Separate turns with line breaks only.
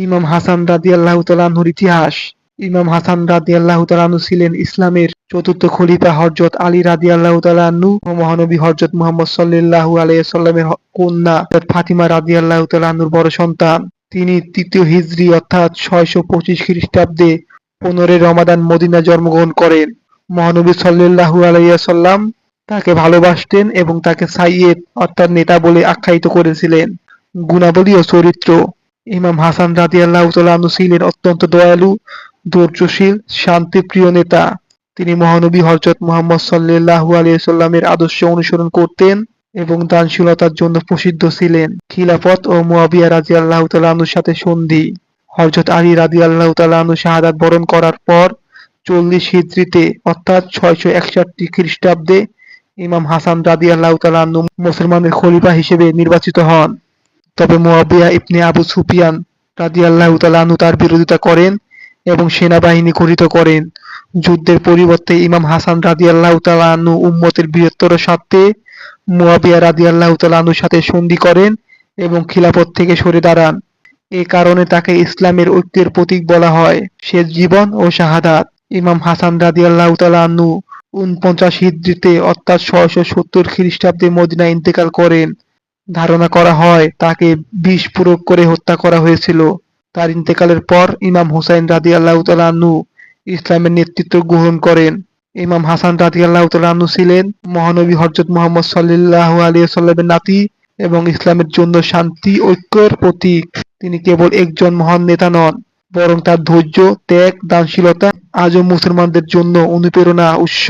ইমাম হাসান রাদিয়াল্লাহু তাআলা আনহুর ইতিহাস। ইমাম হাসান রাদিয়াল্লাহু তাআলা আনহু ছিলেন ইসলামের চতুর্থ খলিফা হযরত আলী রাদিয়াল্লাহু তাআলা আনহু ও মহানবী হযরত মুহাম্মদ সাল্লাল্লাহু আলাইহি ওয়াসাল্লামের কন্যা হযরত ফাতিমা রাদিয়াল্লাহু তাআলা আনহুর বড় সন্তান। তিনি তৃতীয় হিজরি অর্থাৎ 625 খ্রিস্টাব্দে 15 রমাদান মদিনায় জন্মগ্রহণ করেন। মহানবী সাল্লাল্লাহু আলাইহি ওয়াসাল্লাম তাকে ভালোবাসতেন এবং তাকে সাইয়্যেদ অর্থাৎ নেতা বলে আখ্যায়িত করেছিলেন। গুণাবলী ও চরিত্র। ইমাম হাসান রাদিয়াল্লাহু তাআলা আনহু ছিলেন অত্যন্ত দয়ালু, ধৈর্যশীল, শান্তিপ্রিয় নেতা। তিনি মহানবী হযরত মুহাম্মদ সাল্লাল্লাহু আলাইহি ওয়াসাল্লামের আদর্শ অনুসরণ করতেন এবং দানশীলতার জন্য প্রসিদ্ধ ছিলেন। খিলাফত ও মুয়াবিয়া রাদিয়াল্লাহু তাআলা আনহুর সাথে সন্ধি। হযরত আলী রাদিয়াল্লাহু তাআলা আনহু শাহাদাত বরণ করার পর 40 হিজরিতে অর্থাৎ 661 খ্রিস্টাব্দে ইমাম হাসান রাদিয়াল্লাহু তাআলা আনহু মুসলমানদের খলিফা হিসেবে নির্বাচিত হন। তবে মুয়াবিয়া ইবনে আবু সুফিয়ান রাদিয়াল্লাহু তাআলা আনহু তার বিরোধিতা করেন এবং সেনাবাহিনী গঠিত করেন। যুদ্ধের পরিবর্তে ইমাম হাসান রাদিয়াল্লাহু তাআলা আনহু উম্মতের বৃহত্তর স্বার্থে মুয়াবিয়া রাদিয়াল্লাহু তাআলা আনহুর সাথে সন্ধি করেন এবং খিলাফত থেকে সরে দাঁড়ান। এ কারণে তাকে ইসলামের ঐক্যের প্রতীক বলা হয়। শেষ জীবন ও শাহাদাত। ইমাম হাসান রাদিয়াল্লাহু তাআলা আনহু 49 হিজরিতে অর্থাৎ 670 খ্রিস্টাব্দে মদিনায় ইন্তেকাল করেন। ধারণা করা হয় তাকে বিষ প্রয়োগ করে হত্যা করা হয়েছিল। তার ইন্তেকালের পর ইমাম হুসাইন রাদিয়াল্লাহু তাআলা আনহু ইসলামের নেতৃত্ব গ্রহণ করেন। ইমাম হাসান রাদিয়াল্লাহু তাআলা আনহু ছিলেন মহানবী হযরত মুহাম্মদ সাল্লাল্লাহু আলাইহি ওয়াসাল্লামের নাতি এবং ইসলামের জন্য শান্তি ঐক্যের প্রতীক। তিনি কেবল একজন মহান নেতা নন, বরং তার ধৈর্য, ত্যাগ, দানশীলতা আজও মুসলমানদের জন্য অনুপ্রেরণা উৎস।